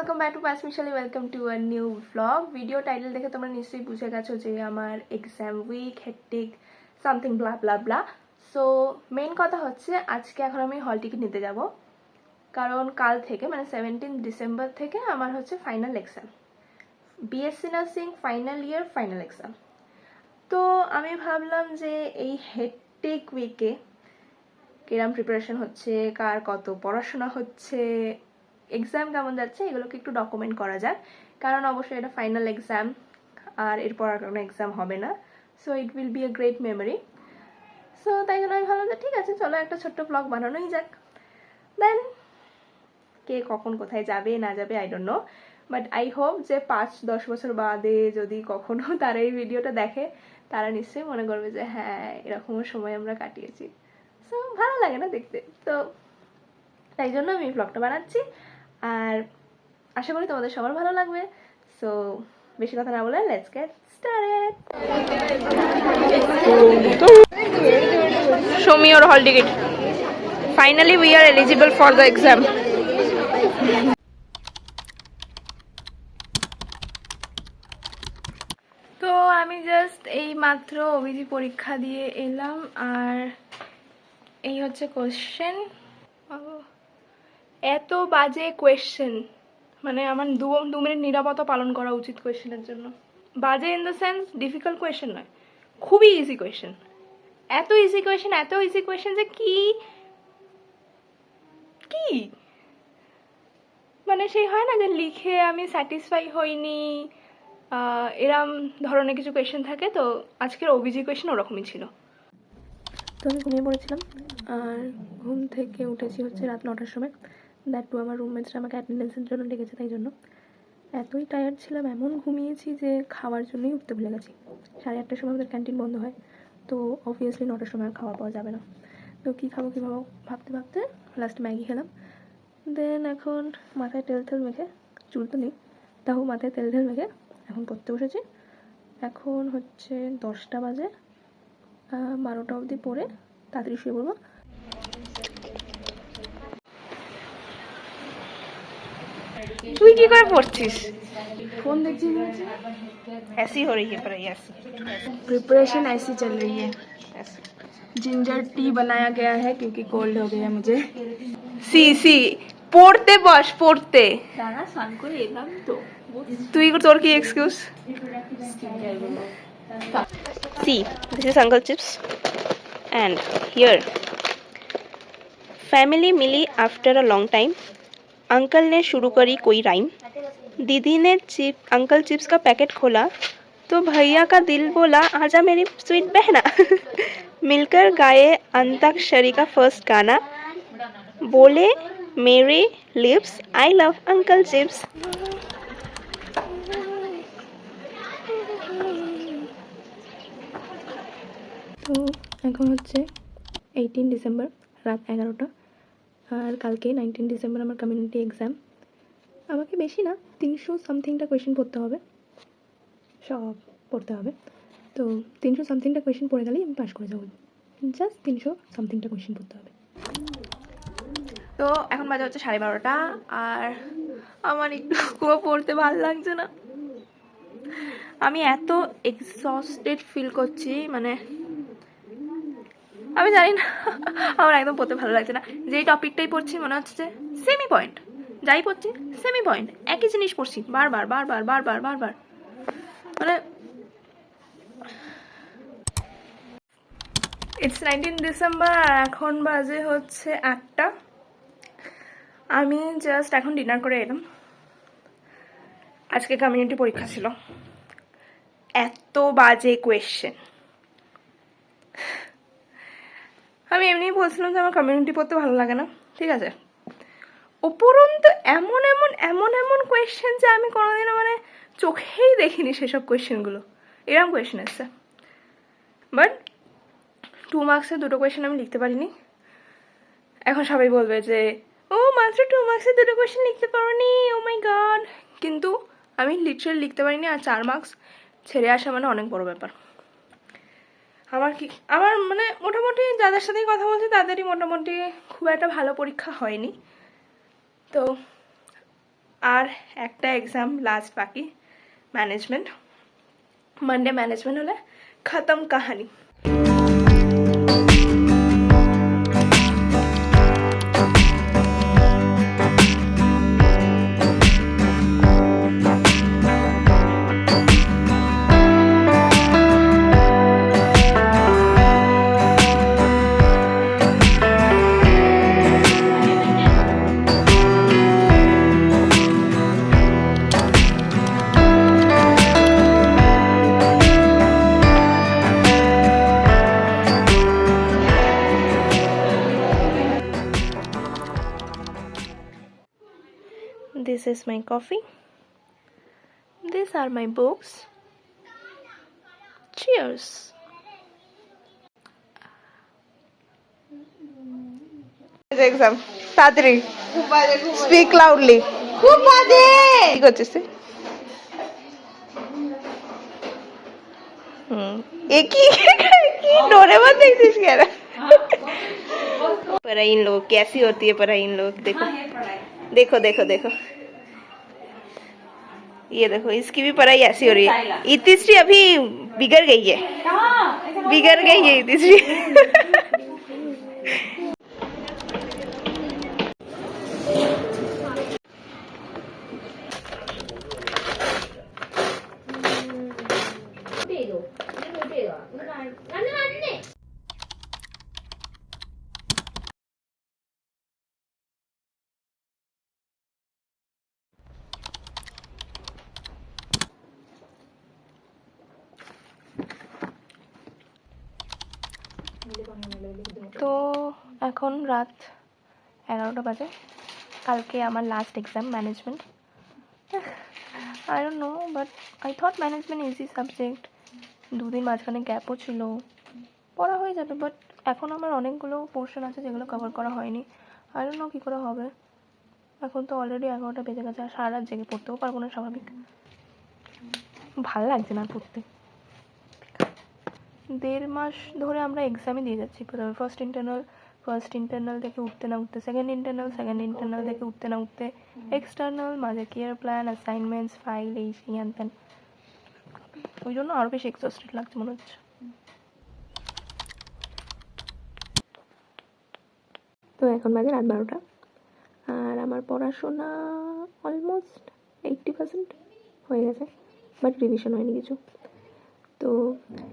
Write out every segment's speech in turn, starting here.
Welcome back to Panchmishali, welcome to a new blog. Video title দেখে তোমরা নিশ্চয়ই বুঝে গেছো যে আমার exam week, hectic something blah blah blah. So main কথা হচ্ছে আজকে এখন আমি হল টিকিট নিতে যাব, কারণ কাল থেকে মানে 17 ডিসেম্বর থেকে আমার হচ্ছে final exam, BSc nursing final year final exam. তো আমি ভাবলাম যে এই হেক্টিক উইকে কিরম প্রিপারেশন হচ্ছে, কার কত পড়াশোনা হচ্ছে, এক্সাম কেমন যাচ্ছে, এগুলোকে একটু ডকুমেন্ট করা যাক। কারণ অবশ্যই এটা ফাইনাল এক্সাম, আর এরপর আর কোনো এক্সাম হবে না। So it will B a great memory. So তাই জন্য আমি ভাবলাম যে ঠিক আছে, চলো একটা ছোট্ট ব্লগ বানানোই যাক। দেন কে কখন কোথায় যাবে না যাবে I don't know, but I hope যে 5-10 বছর বাদে যদি কখনো তারা এই ভিডিওটা দেখে, তারা নিশ্চয়ই মনে করবে যে হ্যাঁ, এরকম সময় আমরা কাটিয়েছি। সো ভালো লাগে না দেখতে, তো তাই জন্য আমি এই ব্লগটা বানাচ্ছি, আর আশা করি তোমাদের সবার ভালো লাগবে। সো বেশি কথা না বলে let's get started. Show me your hall ticket. Finally we are eligible for the exam. তো আমি জাস্ট এই মাত্র ওবিজি পরীক্ষা দিয়ে এলাম, আর এই হচ্ছে কোশ্চেন। এত বাজে কোয়েশ্চেন, মানে আমার দু মিনিট নিরাপত্তা পালন করা উচিত কোয়েশ্চেনের জন্য। বাজে in the sense difficult question নয়, খুবই ইজি কোয়েশ্চেন। এত ইজি কোয়েশ্চেন যে কি কি মানে সেই হয় না যে লিখে আমি স্যাটিসফাই হইনি, এরম ধরনের কিছু কোয়েশ্চেন থাকে। তো আজকের ওবিজি কোয়েশ্চেন ওরকমই ছিল। তো আমি ঘুমিয়ে পড়েছিলাম, আর ঘুম থেকে উঠেছি হচ্ছে রাত 9টার সময়। দ্যাট টু আমার রুমমেটসরা আমাকে অ্যাটেন্ডেন্সের জন্য ডেকেছে, তাই জন্য এতই টায়ার্ড ছিলাম, এমন ঘুমিয়েছি যে খাওয়ার জন্যই উঠতে ভুলে গেছি। 8:30টার সময় আমাদের ক্যান্টিন বন্ধ হয়, তো অবভিয়াসলি 9টার সময় আর খাওয়া পাওয়া যাবে না। তো কী খাবো ভাবতে ভাবতে লাস্ট ম্যাগি খেলাম। দেন এখন মাথায় তেল মেখে, চুল তো নেই তাও মাথায় তেল মেখে এখন পড়তে বসেছি। এখন হচ্ছে 10টা বাজে, 12টা অবধি পড়ে তাড়াতাড়ি শুয়ে পড়বো। তুই কি করে পড়ছিস? फोन देखती हूँ। ऐसी हो रही है पढ़ाई, ऐसी प्रिपरेशन ऐसी चल रही है। जिंजर टी बनाया गया है क्योंकि कोल्ड हो गया मुझे। সি পড়তে বস, পড়তে। दाना सान করে এলাম তো। তুই তোর কি excuse? See, this is Uncle Chips, and here family मिली after a long time. Uncle ने शुरू करी कोई राइम। दीदी ने अंकल चिप्स का पैकेट खोला तो भैया का दिल बोला आजा मेरी स्वीट बहना। मिलकर गाए अंताक्षरी का फर्स्ट गाना, बोले मेरे lips I love uncle chips. তো এখন হচ্ছে 18 ডিসেম্বর রাত 11টা, আর কালকে 19 ডিসেম্বর আমার কমিউনিটি এক্সাম। আমাকে বেশি না, 300 সামথিংটা কোয়েশ্চেন পড়তে হবে, সব পড়তে হবে। তো 300 সামথিংটা কোয়েশ্চেন পড়ে গেলেই আমি পাস করে যাবো। জাস্ট 300 সামথিংটা কোয়েশ্চেন পড়তে হবে। তো এখন বাজে হচ্ছে 12:30, আর আমার একটু পড়তে ভালো লাগছে না। আমি এত এক্সস্টেড ফিল করছি, মানে আমি জানি না, আমার একদম পড়তে ভালো লাগছে না। যেই টপিকটাই পড়ছি মনে হচ্ছে যে সেমি পয়েন্ট, যাই পড়ছি সেমি পয়েন্ট, একই জিনিস পড়ছি বারবার মানে। ইটস 19 ডিসেম্বর, আর এখন বাজে হচ্ছে 8টা। আমি জাস্ট এখন ডিনার করে এলাম। আজকে কমিউনিটি পরীক্ষা ছিল, এত বাজে কোয়েশ্চেন। আমি এমনিই বলছিলাম যে আমার কমিউনিটি পড়তে ভালো লাগে না, ঠিক আছে, উপরন্তু এমন কোয়েশ্চেন যে আমি কোনোদিনও মানে চোখেই দেখিনি সেসব কোয়েশ্চেনগুলো, এরকম কোয়েশ্চেন এসছে। বাট 2 মার্কসের 2টো কোয়েশ্চেন আমি লিখতে পারিনি। এখন সবাই বলবে যে ও মাত্র 2 মার্কসের 2টো কোয়েশ্চেন লিখতে পারোনি, ও মাই গড। কিন্তু আমি লিটারালি লিখতে পারিনি, আর 4 মার্কস ছেড়ে আসা মানে অনেক বড় ব্যাপার। আমার মানে মোটামুটি যাদের সাথেই কথা বলছি তাদেরই মোটামুটি খুব একটা ভালো পরীক্ষা হয়নি। তো আর আর একটা এক্সাম লাস্ট বাকি, ম্যানেজমেন্ট। মানডে ম্যানেজমেন্ট হলে খতম কাহানি। This is my coffee. These are my books. Cheers. Exam. তাড়াতাড়ি স্পিক লাউডলি। খুব বাজে। কি করছিস তুই? কি डोरेमोन देखिस क्या रहा? पढ़ाई इन लोग कैसी होती है पढ़ाई इन लोग देखो देखो देखो देखो ये देखो इसकी भी पढ़ाई ऐसी हो रही है। इतिश्री अभी बिगड़ गई है इतिश्री। তো এখন রাত 11টা বাজে। কালকে আমার last exam management. I don't know but I thought management easy subject. দুদিন মাঝখানে গ্যাপও ছিল, পড়া হয়ে যাবে। বাট এখন আমার অনেকগুলো পোর্শন আছে যেগুলো কভার করা হয়নি। আই ডোন্ট নো কী করে হবে। এখন তো অলরেডি 11টা বেজে গেছে, আর সারা রাত জেগে পড়তেও পারবো না স্বাভাবিক। ভালো লাগছে না পড়তে। 1.5 মাস ধরে আমরা এক্সামই দিয়ে যাচ্ছি। প্রথমে ফার্স্ট ইন্টারনাল থেকে উঠতে না উঠতে সেকেন্ড ইন্টারনাল থেকে উঠতে না উঠতে এক্সটার্নাল, মাঝে কেয়ার প্ল্যান, অ্যাসাইনমেন্টস, ফাইল, এই সেই হ্যান ত্যান। ওই জন্য আরও বেশি এক্সস্টেড লাগছে মনে হচ্ছে। তো এখন বাজে রাত 12টা, আর আমার পড়াশোনা অলমোস্ট 80% হয়ে গেছে, বাট রিভিশন হয়নি কিছু। তো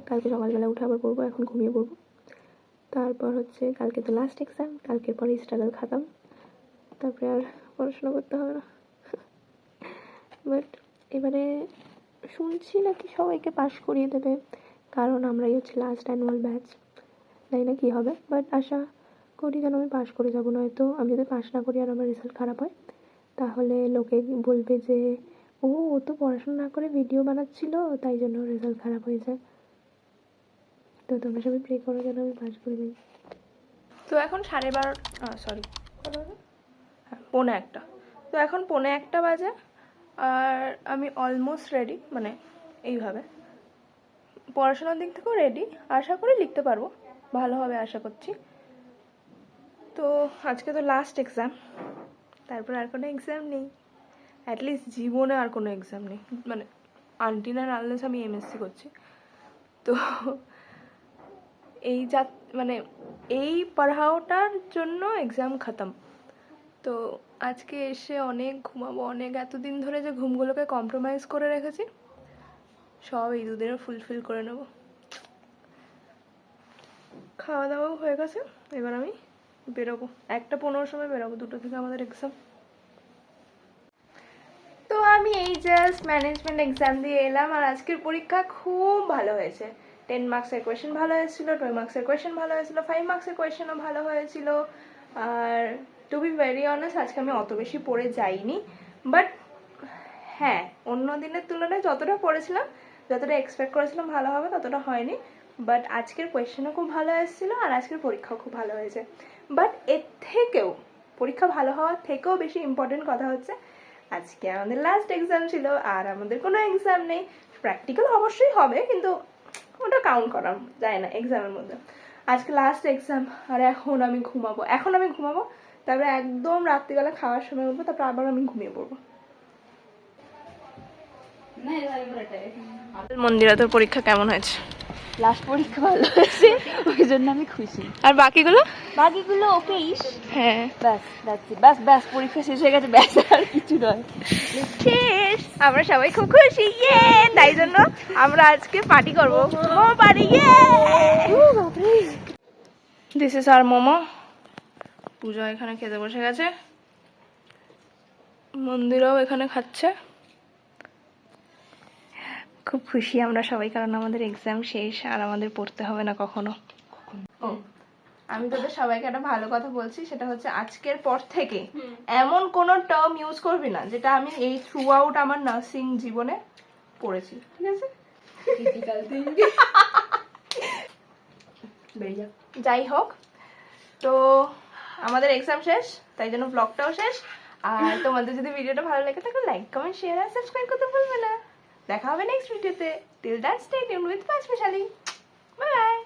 কালকে সকালবেলা উঠে আবার পড়বো, এখন ঘুমিয়ে পড়বো। তারপর হচ্ছে কালকে তো লাস্ট এক্সাম, কালকের পরে স্ট্রাগল খাতাম, তারপরে আর পড়াশোনা করতে হবে না। বাট এবারে শুনছি নাকি সবাইকে পাশ করিয়ে দেবে, কারণ আমরাই হচ্ছে লাস্ট অ্যানুয়াল ব্যাচ। জানি না কী হবে, বাট আশা করি যেন আমি পাশ করে যাবো। নয়তো আমি যদি পাশ না করি আর আমার রেজাল্ট খারাপ হয়, তাহলে লোকে বলবে যে ও তো পড়াশোনা না করে ভিডিও বানাচ্ছিল, তাই জন্য রেজাল্ট খারাপ হয়েছে। তো তোমরা সবাই প্রে করো যেন আমি পাস করে যাই। তো এখন 12:30, সরি হ্যাঁ 1:45। তো এখন 1:45 বাজে, আর আমি অলমোস্ট রেডি, মানে এইভাবে পড়াশোনার দিক থেকেও রেডি। আশা করি লিখতে পারবো, ভালো হবে আশা করছি। তো আজকে তো লাস্ট এক্সাম, তারপর আর কোনো এক্সাম নেই, অ্যাটলিস্ট জীবনে আর কোনো এক্সাম নেই, মানে আনটিল অ্যান্ড আনলেস আমি এমএসসি করছি। তো এই মানে এই পড়াওটার জন্য এক্সাম খতম। তো আজকে এসে অনেক ঘুমাবো, অনেক এতদিন ধরে যে ঘুমগুলোকে কম্প্রোমাইজ করে রেখেছি সব এই দুদিনে ফুলফিল করে নেব। খাওয়া দাওয়াও হয়ে গেছে, এবার আমি বেরোবো। 1:15 সময় বেরোবো, 2টো থেকে আমাদের এক্সাম। তো আমি এই জাস্ট ম্যানেজমেন্ট এক্সাম দিয়ে এলাম, আর আজকের পরীক্ষা খুব ভালো হয়েছে। 10 মার্কসের কোয়েশ্চেন ভালো হয়েছিল, 12 মার্কসের কোয়েশ্চেন ভালো হয়েছিল, 5 মার্কসের কোয়েশ্চেনও ভালো হয়েছিল। আর টু বি ভেরি অনেস্ট আজকে আমি অত বেশি পড়ে যাইনি, বাট হ্যাঁ অন্য দিনের তুলনায় যতটা পড়েছিলাম, যতটা এক্সপেক্ট করেছিলাম ভালো হবে ততটা হয়নি। বাট আজকের কোয়েশ্চেনও খুব ভালো এসেছিলো, আর আজকের পরীক্ষাও খুব ভালো হয়েছে। বাট এর থেকেও, পরীক্ষা ভালো হওয়ার থেকেও বেশি ইম্পর্টেন্ট কথা হচ্ছে আজকে আমাদের লাস্ট এক্সাম ছিল, আর আমাদের কোনো এক্সাম নেই। প্র্যাকটিক্যাল অবশ্যই হবে, কিন্তু ওটা কাউন্ট করা যায় না এক্সামের মধ্যে। আজকে লাস্ট এক্সাম, আর এখন আমি ঘুমাবো, তারপরে একদম রাত্রিবেলা খাওয়ার সময় উঠবো, তারপর আবার আমি ঘুমিয়ে পড়বো। মন্দিরা, তোর পরীক্ষা কেমন হয়েছে? লাস্ট পরীক্ষা ভালো হয়েছে, ওই জন্য আমি খুশি। আর বাকিগুলো? বাকিগুলো ওকেইশ। হ্যাঁ, ব্যাস ব্যাস ব্যাস, পরীক্ষা শেষ হয়ে গেছে, ব্যাস আর কিছু নয়। শেষ। আমরা সবাই খুব খুশি, ইয়ে। তাই জন্য আমরা আজকে পার্টি করবো, মোমো পার্টি, ইয়ে। দিস ইজ আর মোমো। পূজা এখানে খেতে বসে গেছে, মন্দিরাও এখানে খাচ্ছে। খুব খুশি আমরা সবাই, কারণ আমাদের এক্সাম শেষ আর আমাদের পড়তে হবে না কখনো। ও, আমি তোদের সবাইকে একটা ভালো কথা বলছি, সেটা হচ্ছে আজকের পর থেকে এমন কোনো টার্ম ইউজ করবি না যেটা আমি এই থ্রু আউট আমার নার্সিং জীবনে পড়েছি, ঠিক আছে? যাই হোক, তো আমাদের এক্সাম শেষ, তাই জন্য ব্লগটাও শেষ। আর তোমাদের যদি ভিডিওটা ভালো লাগে থাকে লাইক কমেন্ট শেয়ার আর সাবস্ক্রাইব করতে ভুলবে না। দেখা হবে নেক্সট ভিডিওতে। Till then stay tuned with Panchmishali. Bye by.